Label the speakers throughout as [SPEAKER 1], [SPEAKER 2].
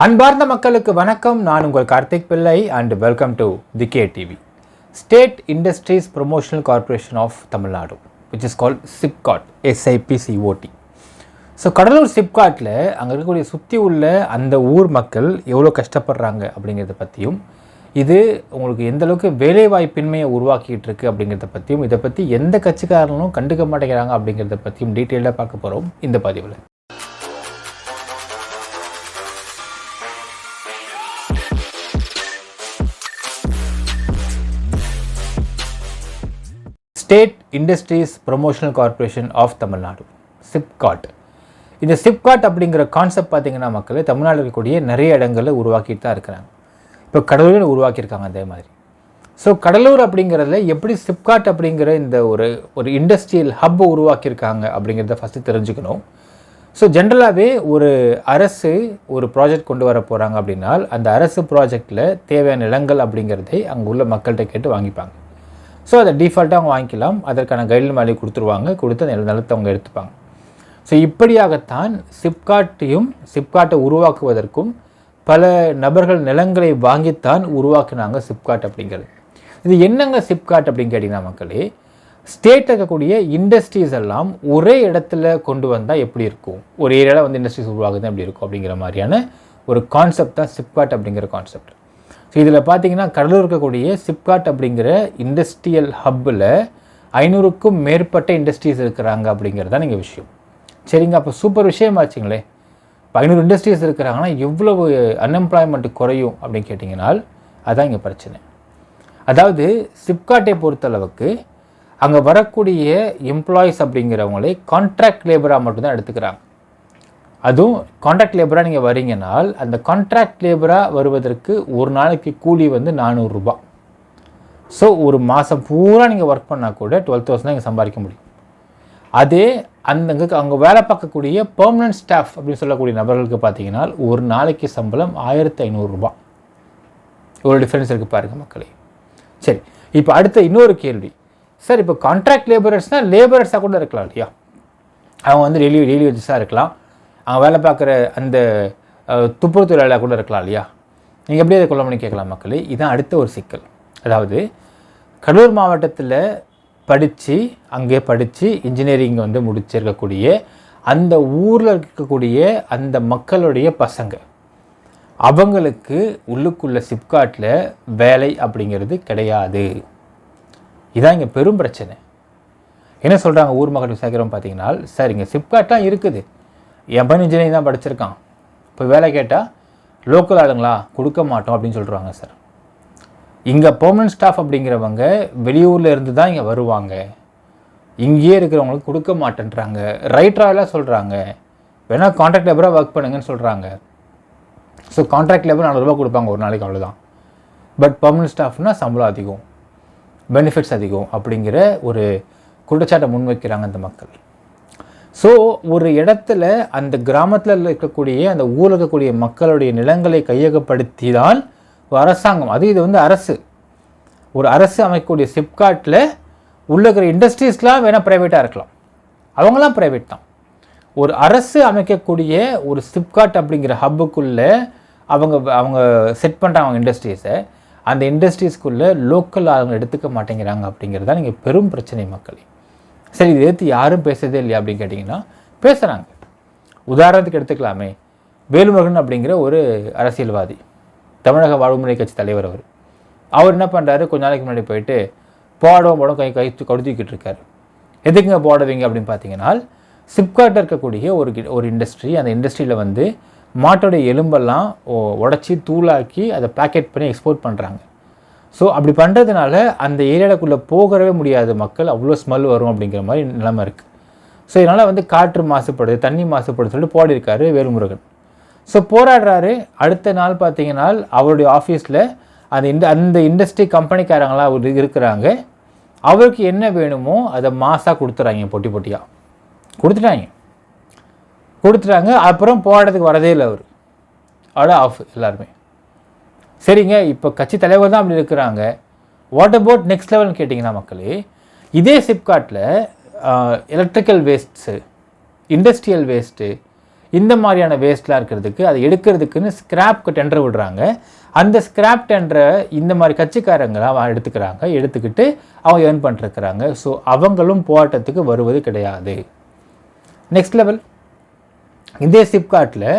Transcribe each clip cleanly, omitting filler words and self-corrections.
[SPEAKER 1] அன்பார்ந்த மக்களுக்கு வணக்கம். நான் உங்கள் Karthik Pillai and welcome to the KTV. State industries promotional corporation of Tamil Nadu, which is called SIPCOT, SIPCOT. So Cuddalore சிப்காட்டில் அங்கே இருக்கக்கூடிய சுற்றி உள்ள அந்த ஊர் மக்கள் எவ்வளோ கஷ்டப்படுறாங்க அப்படிங்கிறத பற்றியும், இது உங்களுக்கு எந்த அளவுக்கு வேலைவாய்ப்பின்மையை உருவாக்கிட்டு இருக்கு அப்படிங்கிறத பற்றியும், இதை பற்றி எந்த கட்சிக்காரங்களும் கண்டுக்க மாட்டேங்கிறாங்க அப்படிங்கிறத பற்றியும் டீட்டெயிலாக பார்க்க போகிறோம் இந்த பதிவில். State industries promotional corporation of Tamil Nadu, SIPCOT. இந்த சிப்காட் அப்படிங்கிற கான்செப்ட் பார்த்திங்கன்னா மக்கள் தமிழ்நாட்டில் இருக்கக்கூடிய நிறைய இடங்களில் உருவாக்கிட்டு தான் இருக்கிறாங்க. இப்போ கடலூரில் உருவாக்கியிருக்காங்க அதே மாதிரி. ஸோ கடலூர் அப்படிங்கிறதுல எப்படி சிப்காட் அப்படிங்கிற இந்த ஒரு இண்டஸ்ட்ரியல் ஹப்பை உருவாக்கியிருக்காங்க அப்படிங்கிறத ஃபஸ்ட்டு தெரிஞ்சுக்கணும். ஸோ ஜென்ரலாகவே ஒரு அரசு ஒரு ப்ராஜெக்ட் கொண்டு வர போகிறாங்க அப்படின்னா அந்த அரசு ப்ராஜெக்டில் தேவையான நிலங்கள் அப்படிங்கிறதை அங்கே உள்ள மக்கள்கிட்ட கேட்டு வாங்கிப்பாங்க. ஸோ அதை டிஃபால்ட்டாக அவங்க வாங்கிக்கலாம், அதற்கான கைட்லைன் வேல்யூ கொடுத்துருவாங்க, கொடுத்து அந்த நிலத்தை அவங்க எடுத்துப்பாங்க. ஸோ இப்படியாகத்தான் சிப்காட்டை உருவாக்குவதற்கும் பல நபர்கள் நிலங்களை வாங்கித்தான் உருவாக்குனாங்க சிப்காட் அப்படிங்கிறது. இது என்னங்க சிப்காட் அப்படின்னு கேட்டிங்கன்னா மக்களே, ஸ்டேட்டில் இருக்கக்கூடிய இண்டஸ்ட்ரீஸ் எல்லாம் ஒரே இடத்துல கொண்டு வந்தால் எப்படி இருக்கும், ஒரு ஏரியாவில் வந்து இண்டஸ்ட்ரீஸ் உருவாகுது எப்படி இருக்கும் அப்படிங்கிற மாதிரியான ஒரு கான்செப்ட் தான் சிப்காட் அப்படிங்கிற கான்செப்ட். ஸோ இதில் பார்த்தீங்கன்னா கடலூர் இருக்கக்கூடிய சிப்காட் அப்படிங்கிற இண்டஸ்ட்ரியல் ஹப்பில் 500க்கும் மேற்பட்ட இண்டஸ்ட்ரீஸ் இருக்கிறாங்க அப்படிங்கிறது தான் நீங்கள் விஷயம். சரிங்க, அப்போ சூப்பர் விஷயம் ஆச்சுங்களே. இப்போ 500 இண்டஸ்ட்ரீஸ் இருக்கிறாங்கன்னா எவ்வளவு அன்எம்ப்ளாய்மெண்ட் குறையும் அப்படின்னு கேட்டிங்கனால் அதுதான் இங்கே பிரச்சனை. அதாவது சிப்காட்டை பொறுத்தளவுக்கு அங்கே வரக்கூடிய எம்ப்ளாயீஸ் அப்படிங்கிறவங்களே கான்ட்ராக்ட் லேபராக மட்டும்தான் எடுத்துக்கிறாங்க. அதுவும் கான்ட்ராக்ட் லேபராக நீங்கள் வரீங்கனால் அந்த கான்ட்ராக்ட் லேபராக வருவதற்கு ஒரு நாளைக்கு கூலி வந்து 400 ரூபா. ஸோ ஒரு மாதம் பூரா நீங்கள் ஒர்க் பண்ணால் கூட 12,000 தான் இங்கே சம்பாதிக்க முடியும். அதே அங்கே வேலை பார்க்கக்கூடிய பெர்மனன்ட் ஸ்டாஃப் அப்படின்னு சொல்லக்கூடிய நபர்களுக்கு பார்த்தீங்கன்னா ஒரு நாளைக்கு சம்பளம் 1,500 ரூபா. ஒரு டிஃப்ரென்ஸ் இருக்குது பாருங்கள் மக்களே. சரி, இப்போ அடுத்த இன்னொரு கேள்வி, சார் இப்போ கான்ட்ராக்ட் லேபரர்ஸ்னால் லேபரர்ஸாக கூட இருக்கலாம் இல்லையா? அவங்க வந்து டெய்லி வேஜஸாக இருக்கலாம், அவங்க வேலை பார்க்குற அந்த துப்புரவு தொழிலாளர் கூட இருக்கலாம் இல்லையா? நீங்கள் எப்படி அதை கொள்ள முடியும் கேட்கலாம் மக்களே. இதுதான் அடுத்த ஒரு சிக்கல். அதாவது கடலூர் மாவட்டத்தில் அங்கே படித்து இன்ஜினியரிங் வந்து முடிச்சிருக்கக்கூடிய அந்த ஊரில் இருக்கக்கூடிய அந்த மக்களுடைய பசங்க, அவங்களுக்கு உள்ளுக்குள்ள சிப்காட்டில் வேலை அப்படிங்கிறது கிடையாது. இதுதான் இங்கே பெரும் பிரச்சனை. என்ன சொல்கிறாங்க ஊர் மக்கள் விசாரிக்கிறோம் பார்த்தீங்கன்னா, சார் இங்கே சிப்காட்லாம் இருக்குது, என் பையன் இன்ஜினியரிங் தான் படிச்சிருக்கான், இப்போ வேலை கேட்டால் லோக்கல் ஆளுங்களா கொடுக்க மாட்டோம் அப்படின்னு சொல்கிறாங்க. சார் இங்கே பெர்மனன்ட் ஸ்டாஃப் அப்படிங்கிறவங்க வெளியூரில் இருந்து தான் இங்கே வருவாங்க, இங்கேயே இருக்கிறவங்களுக்கு கொடுக்க மாட்டேன்றாங்க, ரைட்டராகலாம் சொல்கிறாங்க, வேணால் கான்ட்ராக்ட் லேபராக ஒர்க் பண்ணுங்கன்னு சொல்கிறாங்க. ஸோ கான்ட்ராக்ட் லேபர் 400 ரூபா கொடுப்பாங்க ஒரு நாளைக்கு, அவ்வளோதான். பட் பெர்மனன்ட் ஸ்டாஃப்னால் சம்பளம் அதிகம், பெனிஃபிட்ஸ் அதிகம் அப்படிங்கிற ஒரு குற்றச்சாட்டை முன்வைக்கிறாங்க அந்த மக்கள். ஸோ ஒரு இடத்துல அந்த கிராமத்தில் இருக்கக்கூடிய அந்த ஊரில் இருக்கக்கூடிய மக்களுடைய நிலங்களை கையகப்படுத்தி தான் அரசாங்கம், அது இது வந்து ஒரு அரசு அமைக்கக்கூடிய சிப்காட்டில் உள்ள இருக்கிற இண்டஸ்ட்ரீஸ்லாம் வேணால் ப்ரைவேட்டாக இருக்கலாம், அவங்களாம் ப்ரைவேட் தான். ஒரு அரசு அமைக்கக்கூடிய ஒரு சிப்காட் அப்படிங்கிற ஹப்புக்குள்ளே அவங்க செட் பண்ணுறாங்க அவங்க இண்டஸ்ட்ரீஸை, அந்த இண்டஸ்ட்ரீஸ்க்குள்ளே லோக்கல் அவங்க எடுத்துக்க மாட்டேங்கிறாங்க அப்படிங்கிறது தான் நீங்கள் பெரும் பிரச்சனை மக்களே. சரி, இது எடுத்து யாரும் பேசுறதே இல்லையா அப்படின்னு கேட்டிங்கன்னா பேசுகிறாங்க. உதாரணத்துக்கு எடுத்துக்கலாமே, வேலுமுருகன் அப்படிங்கிற ஒரு அரசியல்வாதி, தமிழக வாழ்வுமுறை கட்சி தலைவர். அவர் என்ன பண்ணுறாரு, கொஞ்ச நாளைக்கு முன்னாடி போயிட்டு போட கை கொடுத்துக்கிட்டு இருக்காரு. எதுக்குங்க போடுவீங்க அப்படின்னு பார்த்தீங்கன்னா, சிப்காட்டில் இருக்கக்கூடிய ஒரு இண்டஸ்ட்ரி, அந்த இண்டஸ்ட்ரியில் வந்து மாட்டோடைய எலும்பெல்லாம் உடச்சி தூளாக்கி அதை பேக்கெட் பண்ணி எக்ஸ்போர்ட் பண்ணுறாங்க. ஸோ அப்படி பண்ணுறதுனால அந்த ஏரியாவுக்குள்ளே போகவே முடியாது மக்கள், அவ்வளோ ஸ்மெல் வரும் அப்படிங்கிற மாதிரி நிலைமை இருக்குது. ஸோ இதனால் வந்து காற்று மாசுபடுது, தண்ணி மாசுபடுது சொல்லிட்டு போடிருக்காரு வேலுமுருகன். ஸோ போராடுறாரு. அடுத்த நாள் பார்த்தீங்கன்னா அவருடைய ஆஃபீஸில் அந்த இண்டஸ்ட்ரி கம்பெனிக்காரங்களாம் அவர் இருக்கிறாங்க, அவருக்கு என்ன வேணுமோ அதை மாசாக கொடுத்துட்றாங்க, பொட்டியாக கொடுத்துட்டாங்க. அப்புறம் போராட்டத்துக்கு வரதே இல்லை அவர், அவரோட ஆஃப் எல்லாருமே. சரிங்க, இப்போ கட்சி தலைவர் தான் அப்படி இருக்கிறாங்க. வாட் அபவுட் நெக்ஸ்ட் லெவல்னு கேட்டிங்கன்னா மக்களே, இதே சிப்காட்டில் எலக்ட்ரிக்கல் வேஸ்ட்ஸு, இண்டஸ்ட்ரியல் வேஸ்ட்டு, இந்த மாதிரியான வேஸ்ட்லாம் இருக்கிறதுக்கு அதை எடுக்கிறதுக்குன்னு ஸ்கிராப்க்கு டெண்டர் விடுறாங்க. அந்த ஸ்கிராப் டெண்டரை இந்த மாதிரி கட்சிக்காரங்களாம் எடுத்துக்கிட்டு அவங்க ஏர்ன் பண்ணிருக்கிறாங்க. ஸோ அவங்களும் போராட்டத்துக்கு வருவது கிடையாது. நெக்ஸ்ட் லெவல், இதே சிப்காட்டில்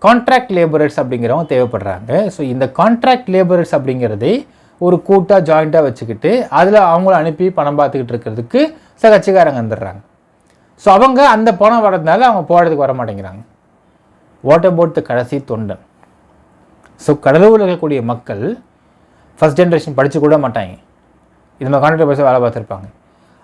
[SPEAKER 1] கான்ட்ராக்ட் லேபரர்ஸ் அப்படிங்கிறவங்க தேவைப்படுறாங்க. ஸோ இந்த கான்ட்ராக்ட் லேபரர்ஸ் அப்படிங்கிறதை ஒரு கூட்டாக ஜாயிண்ட்டாக வச்சுக்கிட்டு அதில் அவங்கள அனுப்பி பணம் பார்த்துக்கிட்டு இருக்கிறதுக்கு சில கட்சிக்காரங்க வந்துடுறாங்க. ஸோ அவங்க அந்த பணம் வரதுனால அவங்க போராட்டத்துக்கு வர மாட்டேங்கிறாங்க. வாட் அபவுட் த கடைசி தொண்டன்? ஸோ கடலூரில் இருக்கக்கூடிய மக்கள் ஃபஸ்ட் ஜென்ரேஷன் படித்து கூட மாட்டாங்க. இது மாதிரி கான்ட்ராக்ட் லேபர்ஸாக வேலை பார்த்துருப்பாங்க.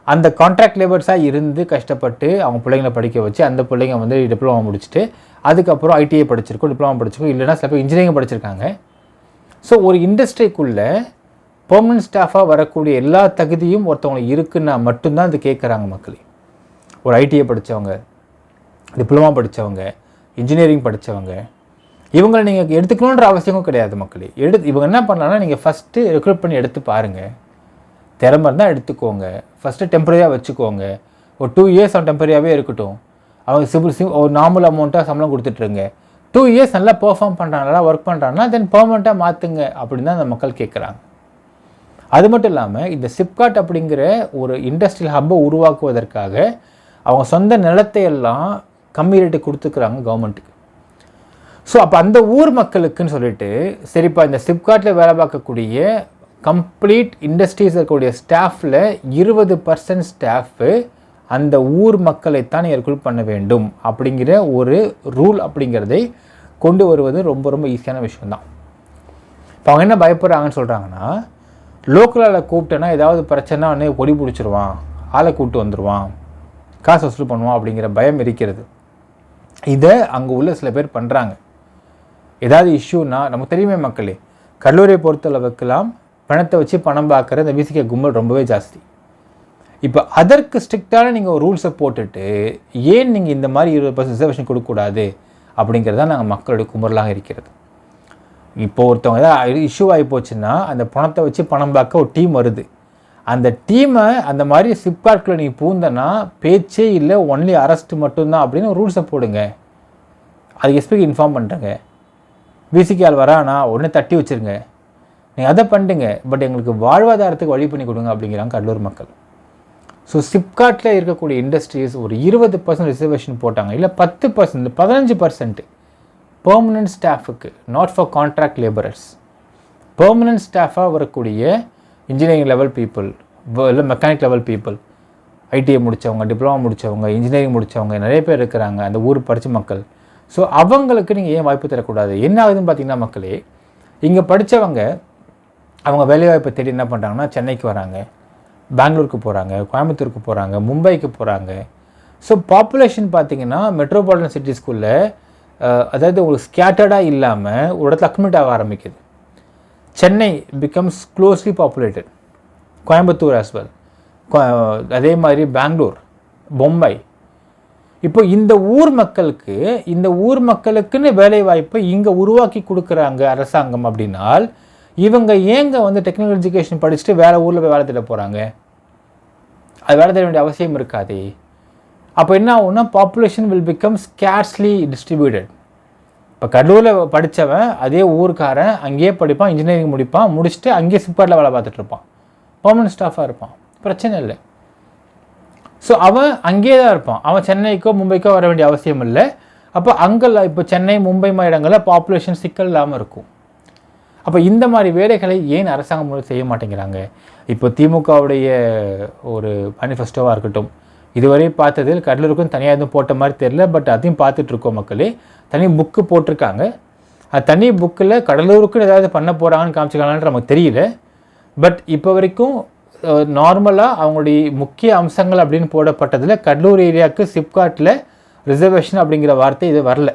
[SPEAKER 1] அந்த கான்ட்ராக்ட் லேபர்ஸாக இருந்து கஷ்டப்பட்டு அவங்க பிள்ளைங்களை படிக்க வச்சு அந்த பிள்ளைங்க வந்து டிப்ளமோ முடிச்சுட்டு அதுக்கப்புறம் ஐடிஐ படிச்சிருக்கோம், டிப்ளமோ படிச்சிருக்கோம், இல்லைனா சில பேர் இன்ஜினியரிங் படிச்சிருக்காங்க. ஸோ ஒரு இண்டஸ்ட்ரிக்குள்ளே பெர்மனன்ட் ஸ்டாஃபாக வரக்கூடிய எல்லா தகுதியும் ஒருத்தவங்களுக்கு இருக்குன்னா மட்டும்தான் அது கேட்குறாங்க மக்கள். ஒரு ஐடிஐ படித்தவங்க, டிப்ளமோ படித்தவங்க, இன்ஜினியரிங் படித்தவங்க, இவங்களை நீங்கள் எடுத்துக்கணுன்ற அவசியமும் கிடையாது மக்களே. இவங்க என்ன பண்ணலான்னா, நீங்கள் ஃபஸ்ட்டு ரெக்ரூட் பண்ணி எடுத்து பாருங்கள். திறமை இருந்தால் எடுத்துக்கோங்க. ஃபஸ்ட்டு டெம்பரரியாக வச்சுக்கோங்க. ஒரு 2 இயர்ஸ் அவன் டெம்பரரியாகவே இருக்கட்டும். அவங்க ஒரு நார்மல் அமௌண்ட்டாக சம்பளம் கொடுத்துட்ருங்க. 2 இயர்ஸ் நல்லா பெர்ஃபார்ம் பண்ணுறாங்க, நல்லா ஒர்க் பண்ணுறாங்கன்னா தென் பெர்மனெண்ட்டாக மாற்றுங்க அப்படின்னு தான் அந்த மக்கள் கேட்குறாங்க. அது மட்டும் இல்லாமல் இந்த சிப்காட் அப்படிங்கிற ஒரு இண்டஸ்ட்ரியல் ஹப்பை உருவாக்குவதற்காக அவங்க சொந்த நிலத்தை எல்லாம் கம்மி ரேட்டு கொடுத்துக்கிறாங்க கவர்மெண்ட்டுக்கு. ஸோ அப்போ அந்த ஊர் மக்களுக்குன்னு சொல்லிட்டு சரிப்பா இந்த சிப்காட்டில் வேலை பார்க்கக்கூடிய கம்ப்ளீட் இண்டஸ்ட்ரீஸ் இருக்கக்கூடிய ஸ்டாஃபில் 20% ஸ்டாஃபு அந்த ஊர் மக்களைத்தான் ரெக்ரூட் பண்ண வேண்டும் அப்படிங்கிற ஒரு ரூல் அப்படிங்கிறதை கொண்டு வருவது ரொம்ப ரொம்ப ஈஸியான விஷயம்தான். இப்போ அவங்க என்ன பயப்படுறாங்கன்னு சொல்கிறாங்கன்னா, லோக்கலால் கூப்பிட்டேன்னா ஏதாவது பிரச்சனை உடனே பொடி பிடிச்சிருவான், ஆளை கூப்பிட்டு வந்துடுவான், காசு வசூல் பண்ணுவான் அப்படிங்கிற பயம் இருக்கிறது. இதை அங்கே உள்ள சில பேர் பண்ணுறாங்க. ஏதாவது இஷ்யூனா நமக்கு தெரியுமே மக்களே, கல்லூரியை பொறுத்தளவுக்கெல்லாம் பணத்தை வச்சு பணம் பார்க்குற இந்த விசிக கும்பல் ரொம்பவே ஜாஸ்தி. இப்போ அதற்கு ஸ்ட்ரிக்டான நீங்கள் ஒரு ரூல்ஸை போட்டுட்டு ஏன் நீங்கள் இந்த மாதிரி 20% ரிசர்வேஷன் கொடுக்கக்கூடாது அப்படிங்கிறது தான் நாங்கள் மக்களுடைய கும்பலாக இருக்கிறது. இப்போ ஒருத்தவங்க ஏதாவது இஷ்யூ ஆகி போச்சுன்னா அந்த பணத்தை வச்சு பணம் பார்க்க ஒரு டீம் வருது. அந்த டீமை அந்த மாதிரி சிப்காட்குள்ளே நீங்கள் பூந்தனா பேச்சே இல்லை, ஒன்லி அரெஸ்ட் மட்டும்தான் அப்படின்னு ஒரு ரூல்ஸை போடுங்க. அது எஸ்பிக்கு இன்ஃபார்ம் பண்ணுறேங்க. விசிகால் வரானா உடனே தட்டி வச்சுருங்க, நீங்கள் அதை பண்ணிட்டுங்க, பட் எங்களுக்கு வாழ்வாதாரத்துக்கு வழி பண்ணி கொடுங்க அப்படிங்கிறாங்க கடலூர் மக்கள். ஸோ சிப்காட்டில் இருக்கக்கூடிய இண்டஸ்ட்ரீஸ் ஒரு 20% ரிசர்வேஷன் போட்டாங்க, இல்லை 10%, 15% பெர்மனன்ட் ஸ்டாஃபுக்கு, not for contract labourers. Permanent ஸ்டாஃபாக வரக்கூடிய இன்ஜினியரிங் லெவல் பீப்புள், இல்லை மெக்கானிக் லெவல் பீப்புள், ஐடிஐ முடித்தவங்க, டிப்ளமோ முடித்தவங்க, இன்ஜினியரிங் முடித்தவங்க நிறைய பேர் இருக்கிறாங்க அந்த ஊர் படித்த மக்கள். ஸோ அவங்களுக்கு நீங்கள் ஏன் வாய்ப்பு தரக்கூடாது? என்ன ஆகுதுன்னு பார்த்தீங்கன்னா மக்களே, இங்கே படித்தவங்க அவங்க வேலைவாய்ப்பை தேடி என்ன பண்ணுறாங்கன்னா சென்னைக்கு வராங்க, பெங்களூருக்கு போகிறாங்க, கோயம்புத்தூருக்கு போகிறாங்க, மும்பைக்கு போகிறாங்க. ஸோ பாப்புலேஷன் பார்த்திங்கன்னா மெட்ரோபாலிட்டன் சிட்டிஸ்குள்ளே அதாவது ஒரு ஸ்கேட்டர்டாக இல்லாமல் ஒரு இடத்துல அக்மிட் ஆக ஆரம்பிக்குது. Chennai becomes closely populated, Coimbatore as well, அதே மாதிரி பெங்களூர், மும்பை. இப்போ இந்த ஊர் மக்களுக்குன்னு வேலை வாய்ப்பை இங்கே உருவாக்கி கொடுக்குறாங்க அரசாங்கம். அப்படின்னால் இவங்க ஏங்க வந்து டெக்னிக்கல் எஜுகேஷன் படிச்சுட்டு வேறு ஊரில் போய் வேலை தேட போகிறாங்க? அது வேலை தேட வேண்டிய அவசியம் இருக்காதே. அப்போ என்ன ஆகும்னா population will become scarcely distributed. இப்போ கடலூரில் படித்தவன் அதே ஊருக்காரன் அங்கேயே படிப்பான், இன்ஜினியரிங் முடிச்சுட்டு அங்கேயே சிப்காட்டில் வேலை பார்த்துட்டு இருப்பான், பெர்மனன்ட் ஸ்டாஃபாக இருப்பான், பிரச்சனை இல்லை. ஸோ அவன் அங்கேயே தான் இருப்பான், அவன் சென்னைக்கோ மும்பைக்கோ வர வேண்டிய அவசியம் இல்லை. அப்போ அங்கெல்லாம் இப்போ சென்னை மும்பை மாதிரி இடங்களில் பாப்புலேஷன் சிக்கல் இல்லாமல் இருக்கும். அப்போ இந்த மாதிரி வேலைகளை ஏன் அரசாங்கம் செய்ய மாட்டேங்கிறாங்க? இப்போ திமுகவுடைய ஒரு மேனிஃபெஸ்டோவாக இருக்கட்டும், இதுவரை பார்த்ததில் கடலூருக்கும் தனியாக எதுவும் போட்ட மாதிரி தெரியல, பட் அதையும் பார்த்துட்ருக்கோம் மக்களே. தனி புக்கு போட்டிருக்காங்க. அது தனி புக்கில் கடலூருக்குன்னு ஏதாவது பண்ண போகிறாங்கன்னு காமிச்சிக்கலான்னு நமக்கு தெரியல. பட் இப்போ வரைக்கும் நார்மலாக அவங்களுடைய முக்கிய அம்சங்கள் அப்படின்னு போடப்பட்டதில் கடலூர் ஏரியாவுக்கு சிப்காட்டில் ரிசர்வேஷன் அப்படிங்கிற வார்த்தை இது வரல.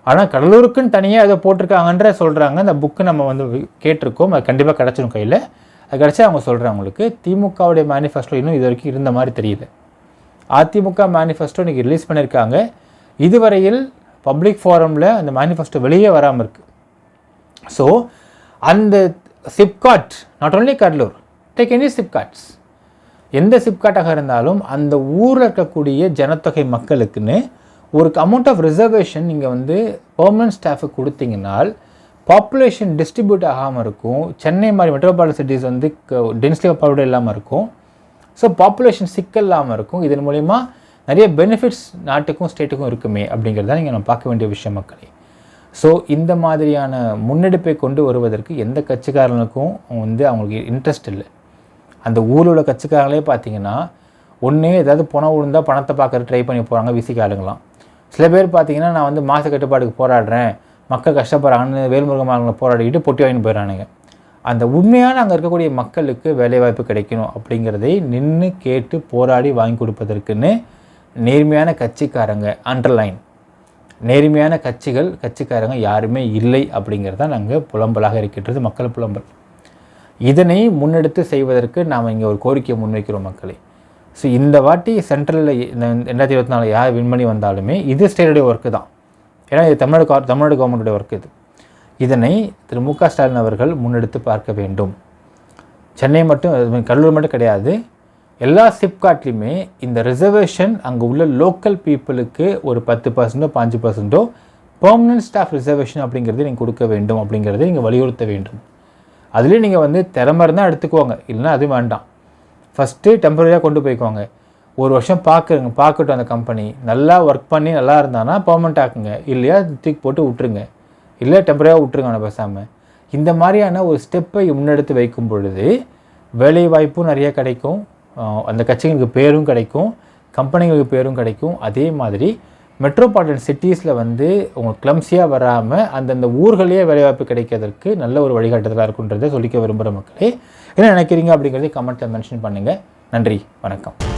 [SPEAKER 1] ஆனால் கடலூருக்குன்னு தனியாக அதை போட்டிருக்காங்கன்ற சொல்கிறாங்க. அந்த புக்கு நம்ம வந்து கேட்டிருக்கோம், அது கண்டிப்பாக கிடச்சிடும் கையில். அது கிடச்சா அவங்க சொல்கிறாங்க உங்களுக்கு. திமுகவுடைய மேனிஃபெஸ்டோ இன்னும் இது வரைக்கும் இருந்த மாதிரி தெரியல. அதிமுக மேனிஃபெஸ்டோ இன்றைக்கி ரிலீஸ் பண்ணியிருக்காங்க. இதுவரையில் பப்ளிக் ஃபோரமில் அந்த மேனிஃபெஸ்டோ வெளியே வராமல் இருக்குது. ஸோ அந்த SIPCOT, not only Cuddalore, take any SIPCOTs, எந்த சிப்காட்டாக இருந்தாலும் அந்த ஊரில் இருக்கக்கூடிய ஜனத்தொகை மக்களுக்குன்னு ஒரு அமௌண்ட் ஆஃப் ரிசர்வேஷன் நீங்கள் வந்து பெர்மனன்ட் ஸ்டாஃபுக்கு கொடுத்தீங்கன்னால் பாப்புலேஷன் டிஸ்ட்ரிபியூட் ஆகாமல் இருக்கும். சென்னை மாதிரி மெட்ரோபாலிட்டன் சிட்டிஸ் வந்து டென்ஸ்லி பாப்புலேட் இல்லாமல் இருக்கும். ஸோ பாப்புலேஷன் சிக்கல் இல்லாமல் இருக்கும். இதன் மூலிமா நிறைய பெனிஃபிட்ஸ் நாட்டுக்கும் ஸ்டேட்டுக்கும் இருக்குமே அப்படிங்கிறத நீங்கள் நம்ம பார்க்க வேண்டிய விஷயம் மக்களே. ஸோ இந்த மாதிரியான முன்னெடுப்பை கொண்டு வருவதற்கு எந்த கட்சிக்காரனுக்கும் வந்து அவங்களுக்கு இன்ட்ரெஸ்ட் இல்லை. அந்த ஊரில் உள்ள கட்சிக்காரங்களே பார்த்தீங்கன்னா ஒன்றே ஏதாவது பணம் விழுந்தால் பணத்தை பார்க்குற ட்ரை பண்ணி போகிறாங்க விசிக்க ஆளுங்களாம். சில பேர் பார்த்தீங்கன்னா நான் வந்து மாசு கட்டுப்பாடுக்கு போராடுறேன், மக்கள் கஷ்டப்படுறாங்கன்னு வேல்முருகன் போராடிக்கிட்டு பொட்டி வாங்கி போயிடறானுங்க. அந்த உண்மையான அங்கே இருக்கக்கூடிய மக்களுக்கு வேலைவாய்ப்பு கிடைக்கணும் அப்படிங்கிறதை நின்று கேட்டு போராடி வாங்கி கொடுப்பதற்குன்னு நேர்மையான கட்சிக்காரங்க அண்டர்லைன் நேர்மையான கட்சிக்காரங்க யாருமே இல்லை அப்படிங்கிறது தான் நாங்கள் புலம்பலாக இருக்கின்றது, மக்கள் புலம்பல். இதனை முன்னெடுத்து செய்வதற்கு நாம் இங்கே ஒரு கோரிக்கையை முன்வைக்கிறோம் மக்களே. ஸோ இந்த வாட்டி சென்ட்ரலில் 2024 யார் வின் பண்ணி வந்தாலுமே இது ஸ்டேட்டுடைய ஒர்க்கு தான். ஏன்னா இது தமிழ்நாடு கவர்மெண்ட்டுடைய ஒர்க் இது. இதனை திரு மு க ஸ்டாலின் அவர்கள் முன்னெடுத்து பார்க்க வேண்டும். சென்னை மட்டும் கடலூர் மட்டும் கிடையாது, எல்லா சிப்காட்லேயுமே இந்த ரிசர்வேஷன் அங்கே உள்ள லோக்கல் பீப்புளுக்கு ஒரு 10% 5% பெர்மனன்ட் ஸ்டாஃப் ரிசர்வேஷன் அப்படிங்கிறது நீங்கள் கொடுக்க வேண்டும் அப்படிங்கிறத நீங்கள் வலியுறுத்த வேண்டும். அதுலேயும் நீங்கள் வந்து திறமை இருந்தால் எடுத்துக்குவாங்க, இல்லைன்னா அது வேண்டாம். ஃபஸ்ட்டு டெம்பரரியாக கொண்டு போய்க்குவாங்க. ஒரு வருஷம் பார்க்கட்டும் அந்த கம்பெனி நல்லா ஒர்க் பண்ணி நல்லா இருந்தானா பெர்மனெண்ட் ஆக்குங்க, இல்லையா தூக்கி போட்டு விட்டுருங்க, இல்லை டெம்பரரியாக விட்டுருங்க நான் பேசாமல். இந்த மாதிரியான ஒரு ஸ்டெப்பை முன்னெடுத்து வைக்கும் பொழுது வேலை வாய்ப்பும் நிறைய கிடைக்கும், அந்த கட்சிகளுக்கு பேரும் கிடைக்கும், கம்பெனிகளுக்கு பேரும் கிடைக்கும். அதே மாதிரி மெட்ரோபாலிட்டன் சிட்டிஸில் வந்து உங்களுக்கு கிளம்ஸியாக வராமல் அந்தந்த ஊர்களையே வேலைவாய்ப்பு கிடைக்கிறதுக்கு நல்ல ஒரு வழிகாட்டுதலாக இருக்குன்றதை சொல்லிக்க விரும்புகிற மக்களே. என்ன நினைக்கிறீங்க அப்படிங்கிறத கமெண்ட்டில் மென்ஷன் பண்ணுங்கள். நன்றி, வணக்கம்.